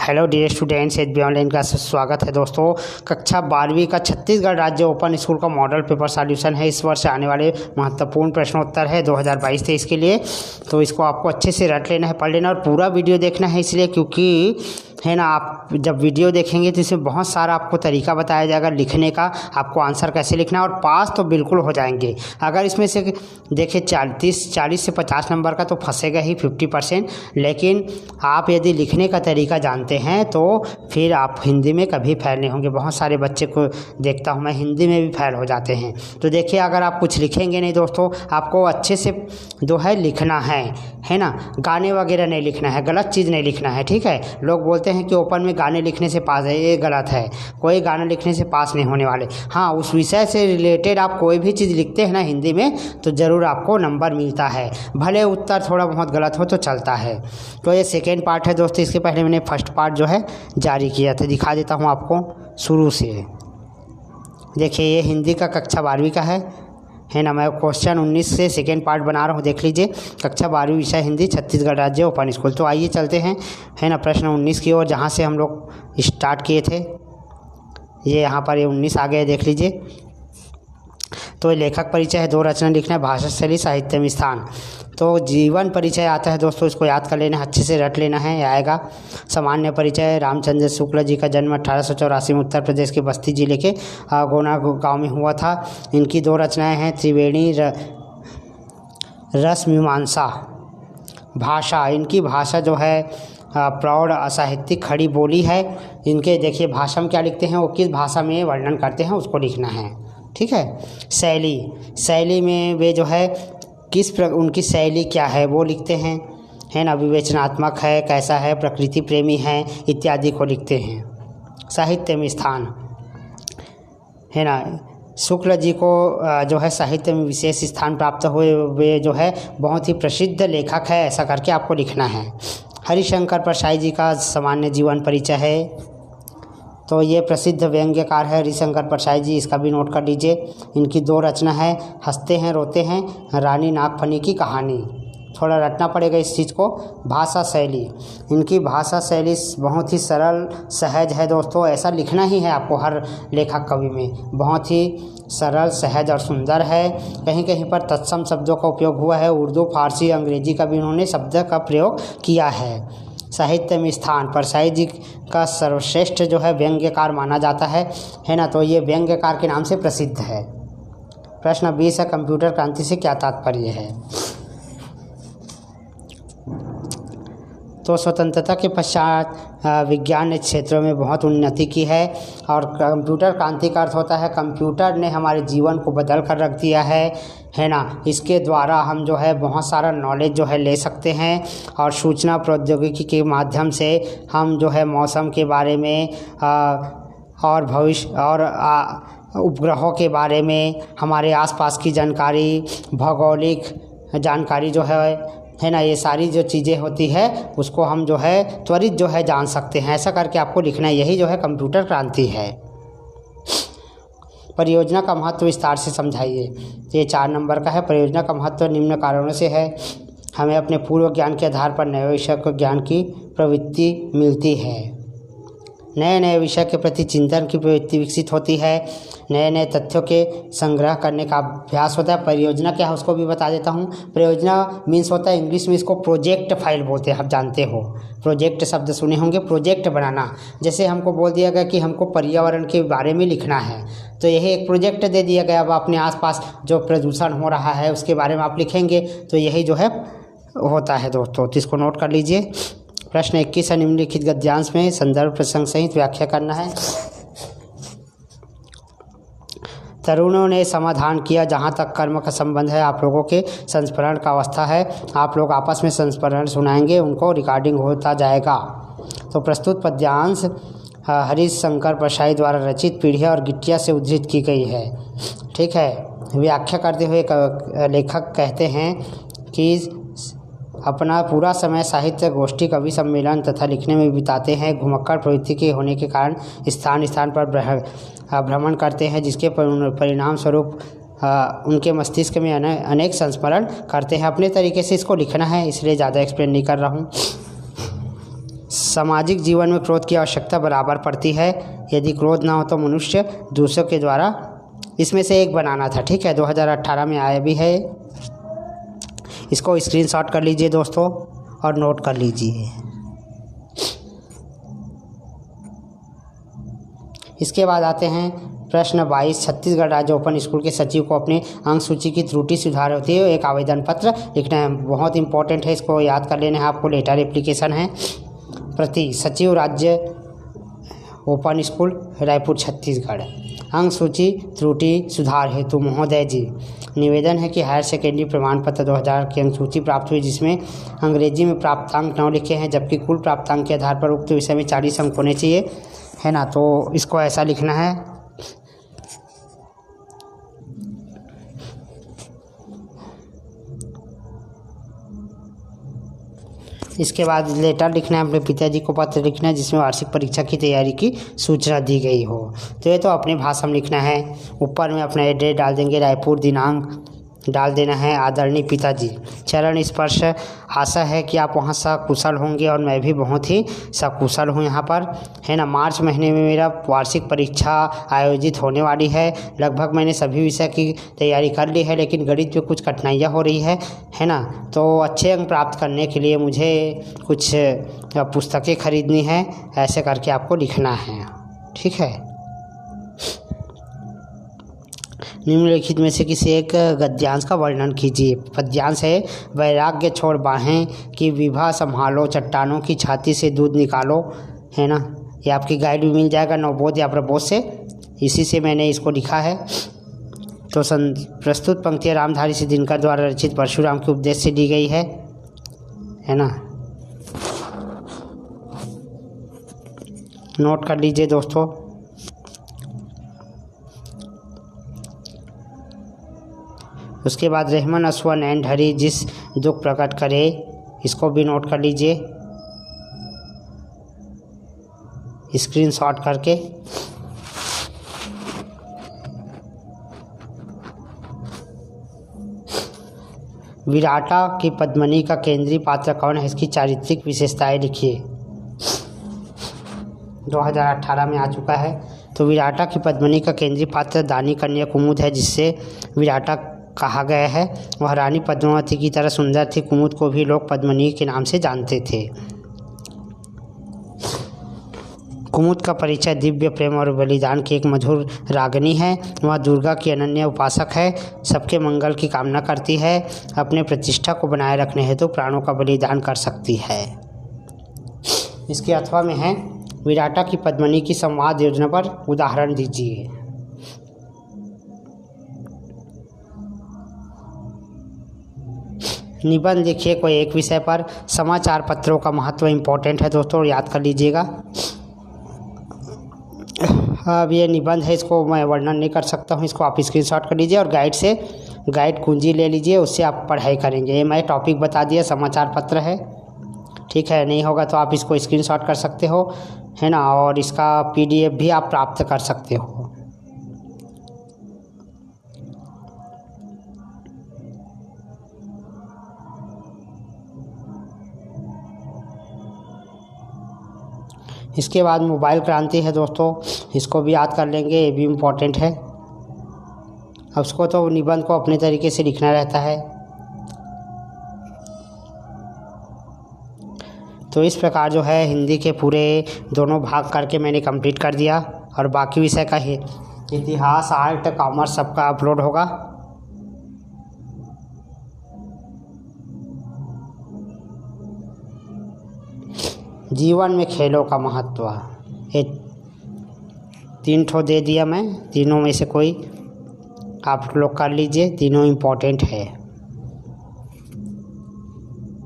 Hello dear students, H B online class से स्वागत है दोस्तों। कक्षा 12वीं का छत्तीसगढ़ राज्य ओपन स्कूल का मॉडल पेपर सॉल्यूशन है। इस वर्ष आने वाले महत्वपूर्ण प्रश्नोत्तर है 2022-23 के लिए। तो इसको आपको अच्छे से रट लेना है, पढ़ लेना और पूरा वीडियो देखना है। इसलिए क्योंकि है ना, आप जब वीडियो देखेंगे तो इसमें बहुत सारा आपको तरीका बताया जाएगा लिखने का, आपको आंसर कैसे लिखना है और पास तो बिल्कुल हो जाएंगे। अगर इसमें से देखिए 40 से 50 नंबर का तो फंसेगा ही 50%, लेकिन आप यदि लिखने का तरीका जानते हैं तो फिर आप हिंदी में कभी फेल नहीं होंगे। बहुत सारे बच्चे को देखता हूँ मैं, हिंदी में भी फेल हो जाते हैं। तो देखिए, अगर आप कुछ लिखेंगे नहीं दोस्तों, आपको अच्छे से जो है लिखना है ना, गाने वगैरह नहीं लिखना है, गलत चीज़ नहीं लिखना है, ठीक है। लोग बोलते हैं कि ओपन में गाने लिखने से पास है, ये गलत है। कोई गाने लिखने से पास नहीं होने वाले। हाँ, उस विषय से रिलेटेड आप कोई भी चीज़ लिखते हैं ना हिंदी में तो ज़रूर आपको नंबर मिलता है, भले उत्तर थोड़ा बहुत गलत हो तो चलता है। तो ये सेकेंड पार्ट है दोस्तों। इसके पहले मैंने फर्स्ट पार्ट जो है जारी किया था, दिखा देता हूँ आपको शुरू से। देखिए, ये हिंदी का कक्षा 12वीं का है ना। मैं क्वेश्चन 19 से सेकेंड पार्ट बना रहा हूँ, देख लीजिए। कक्षा 12वीं विषय हिंदी, छत्तीसगढ़ राज्य ओपन स्कूल। तो आइए चलते हैं है ना प्रश्न 19 की ओर, जहाँ से हम लोग स्टार्ट किए थे। ये यहाँ पर ये 19 आ गए, देख लीजिए। तो लेखक परिचय है, 2 रचना लिखना है, भाषा शैली, साहित्य में स्थान। तो जीवन परिचय आता है दोस्तों, इसको याद कर लेना, अच्छे से रट लेना है, आएगा। सामान्य परिचय, रामचंद्र शुक्ल जी का जन्म 1884 में उत्तर प्रदेश के बस्ती जिले के गोना गांव में हुआ था। इनकी 2 रचनाएं हैं, त्रिवेणी रस मीमांसा। भाषा, इनकी भाषा जो है प्रौढ़ असाहित्यिक खड़ी बोली है। इनके देखिए भाषा में क्या लिखते हैं, वो किस भाषा में वर्णन करते हैं उसको लिखना है, ठीक है। शैली में वे जो है उनकी शैली क्या है वो लिखते हैं, है ना। विवेचनात्मक है, कैसा है, प्रकृति प्रेमी है, इत्यादि को लिखते हैं। साहित्य में स्थान, है ना। शुक्ल जी को जो है साहित्य में विशेष स्थान प्राप्त हुए, वे जो है बहुत ही प्रसिद्ध लेखक है, ऐसा करके आपको लिखना है। हरिशंकर परसाई जी का सामान्य जीवन परिचय है। तो ये प्रसिद्ध व्यंग्यकार है हरिशंकर परसाई जी, इसका भी नोट कर लीजिए। इनकी 2 रचना है, हंसते हैं रोते हैं, रानी नागफनी की कहानी। थोड़ा रटना पड़ेगा इस चीज़ को। भाषा शैली, इनकी भाषा शैली बहुत ही सरल सहज है दोस्तों। ऐसा लिखना ही है आपको हर लेखक कवि में, बहुत ही सरल सहज और सुंदर है। कहीं कहीं पर तत्सम शब्दों का उपयोग हुआ है, उर्दू फारसी अंग्रेजी का भी इन्होंने शब्द का प्रयोग किया है। साहित्य में स्थान, परसाई जी का सर्वश्रेष्ठ जो है व्यंग्यकार माना जाता है ना। तो ये व्यंग्यकार के नाम से प्रसिद्ध है। प्रश्न 20 है, कंप्यूटर क्रांति से क्या तात्पर्य है। तो स्वतंत्रता के पश्चात विज्ञान ने क्षेत्रों में बहुत उन्नति की है। और कंप्यूटर क्रांति का अर्थ होता है कंप्यूटर ने हमारे जीवन को बदल कर रख दिया है ना। इसके द्वारा हम जो है बहुत सारा नॉलेज जो है ले सकते हैं, और सूचना प्रौद्योगिकी के माध्यम से हम जो है मौसम के बारे में और भविष्य और उपग्रहों के बारे में, हमारे आसपास की जानकारी, भौगोलिक जानकारी जो है ना, ये सारी जो चीज़ें होती है उसको हम जो है त्वरित जो है जान सकते हैं। ऐसा करके आपको लिखना है, यही जो है कंप्यूटर क्रांति है। परियोजना का महत्व विस्तार से समझाइए। ये 4 नंबर का है। परियोजना का महत्व निम्न कारणों से है। हमें अपने पूर्व ज्ञान के आधार पर नए विषय को ज्ञान की प्रवृत्ति मिलती है। नए विषय के प्रति चिंतन की प्रवृत्ति विकसित होती है। नए तथ्यों के संग्रह करने का अभ्यास होता है। परियोजना क्या है उसको भी बता देता हूँ। परियोजना मीन्स होता है, इंग्लिश में इसको प्रोजेक्ट फाइल बोलते हैं, आप जानते हो। प्रोजेक्ट शब्द सुने होंगे, प्रोजेक्ट बनाना। जैसे हमको बोल दिया गया कि हमको पर्यावरण के बारे में लिखना है, तो यही एक प्रोजेक्ट दे दिया गया। अब अपने आसपास जो प्रदूषण हो रहा है उसके बारे में आप लिखेंगे, तो यही जो है होता है दोस्तों। तो इसको नोट कर लीजिए। प्रश्न 21 है, निम्नलिखित गद्यांश में संदर्भ प्रसंग सहित व्याख्या करना है। तरुणों ने समाधान किया, जहाँ तक कर्म का संबंध है आप लोगों के संस्मरण का अवस्था है। आप लोग आपस में संस्मरण सुनाएंगे, उनको रिकॉर्डिंग होता जाएगा। तो प्रस्तुत पद्यांश हरिशंकर परसाई द्वारा रचित पीढ़िया और गिट्टिया से उद्धृत की गई है, ठीक है। व्याख्या करते हुए लेखक कहते हैं कि अपना पूरा समय साहित्य गोष्ठी, कवि सम्मेलन तथा लिखने में बिताते हैं। घुमक्कड़ प्रवृत्ति के होने के कारण स्थान स्थान पर भ्रमण करते हैं, जिसके परिणाम स्वरूप उनके मस्तिष्क में अनेक संस्मरण करते हैं। अपने तरीके से इसको लिखना है, इसलिए ज़्यादा एक्सप्लेन नहीं कर रहा हूँ। सामाजिक जीवन में क्रोध की आवश्यकता बराबर पड़ती है। यदि क्रोध ना हो तो मनुष्य दूसरों के द्वारा, इसमें से एक बनाना था, ठीक है, 2018 में आया भी है। इसको स्क्रीनशॉट कर लीजिए दोस्तों और नोट कर लीजिए। इसके बाद आते हैं प्रश्न 22। छत्तीसगढ़ राज्य ओपन स्कूल के सचिव को अपनी अंक सूची की त्रुटि सुधार होती है एक आवेदन पत्र लिखना है। बहुत इंपॉर्टेंट है, इसको याद कर लेना है आपको। लेटर एप्लीकेशन है प्रति सचिव राज्य ओपन स्कूल रायपुर छत्तीसगढ़। अंक सूची त्रुटि सुधार हेतु महोदय जी, निवेदन है कि हायर सेकेंडरी प्रमाण पत्र 2000 की अंक सूची प्राप्त हुई जिसमें अंग्रेजी में प्राप्तांक 9 लिखे हैं, जबकि कुल प्राप्तांक के आधार पर उक्त विषय में 40 अंक होने चाहिए, है ना। तो इसको ऐसा लिखना है। इसके बाद लेटर लिखना है, अपने पिताजी को पत्र लिखना है जिसमें वार्षिक परीक्षा की तैयारी की सूचना दी गई हो। तो ये तो अपनी भाषा में लिखना है। ऊपर में अपना एड्रेस डाल देंगे, रायपुर, दिनांक डाल देना है। आदरणीय पिताजी, चरण स्पर्श, आशा है कि आप वहाँ सकुशल होंगे और मैं भी बहुत ही सकुशल हूँ यहाँ पर, है ना। मार्च महीने में मेरा वार्षिक परीक्षा आयोजित होने वाली है। लगभग मैंने सभी विषय की तैयारी कर ली है, लेकिन गणित में कुछ कठिनाइयाँ हो रही है ना। तो अच्छे अंक प्राप्त करने के लिए मुझे कुछ पुस्तकें खरीदनी है, ऐसे करके आपको लिखना है, ठीक है। निम्नलिखित में से किसी एक गद्यांश का वर्णन कीजिए। पद्यांश है, वैराग्य छोड़ बाहें की विभा संभालो, चट्टानों की छाती से दूध निकालो, है ना। ये आपकी गाइड भी मिल जाएगा नवबोध या प्रबोध से, इसी से मैंने इसको लिखा है। तो प्रस्तुत पंक्तियाँ रामधारी सिंह दिनकर द्वारा रचित परशुराम के उपदेश से दी गई है ना। नोट कर लीजिए दोस्तों। उसके बाद रहमन असवा नैन ढरी जिस दुख प्रकट करे, इसको भी नोट कर लीजिए स्क्रीनशॉट करके। विराटा की पद्मिनी का केंद्रीय पात्र कौन है, इसकी चारित्रिक विशेषताएं लिखिए। 2018 में आ चुका है। तो विराटा की पद्मिनी का केंद्रीय पात्र दानी कन्या कुमुद है, जिससे विराटा कहा गया है। वह रानी पद्मावती की तरह सुंदर थी। कुमुद को भी लोग पद्मिनी के नाम से जानते थे। कुमुद का परिचय दिव्य प्रेम और बलिदान की एक मधुर रागिनी है। वह दुर्गा की अनन्य उपासक है, सबके मंगल की कामना करती है, अपने प्रतिष्ठा को बनाए रखने हेतु प्राणों का बलिदान कर सकती है। इसके अथवा में है, विराटा की पद्मिनी की संवाद योजना पर उदाहरण दीजिए। निबंध लिखिए कोई एक विषय पर। समाचार पत्रों का महत्व इम्पोर्टेंट है दोस्तों, याद कर लीजिएगा। अब ये निबंध है, इसको मैं वर्णन नहीं कर सकता हूँ, इसको आप स्क्रीनशॉट कर लीजिए और गाइड कुंजी ले लीजिए, उससे आप पढ़ाई करेंगे। ये मैं टॉपिक बता दिया, समाचार पत्र है, ठीक है। नहीं होगा तो आप इसको स्क्रीनशॉट कर सकते हो, है ना, और इसका PDF भी आप प्राप्त कर सकते हो। इसके बाद मोबाइल क्रांति है दोस्तों, इसको भी याद कर लेंगे, ये भी इम्पोर्टेंट है। अब उसको तो निबंध को अपने तरीके से लिखना रहता है। तो इस प्रकार जो है हिंदी के पूरे दोनों भाग करके मैंने कंप्लीट कर दिया, और बाकी विषय का इतिहास, आर्ट, कॉमर्स सबका अपलोड होगा। जीवन में खेलों का महत्व, ये 3 ठो दे दिया मैं, तीनों में से कोई आप लोग कर लीजिए, तीनों इम्पोर्टेंट है।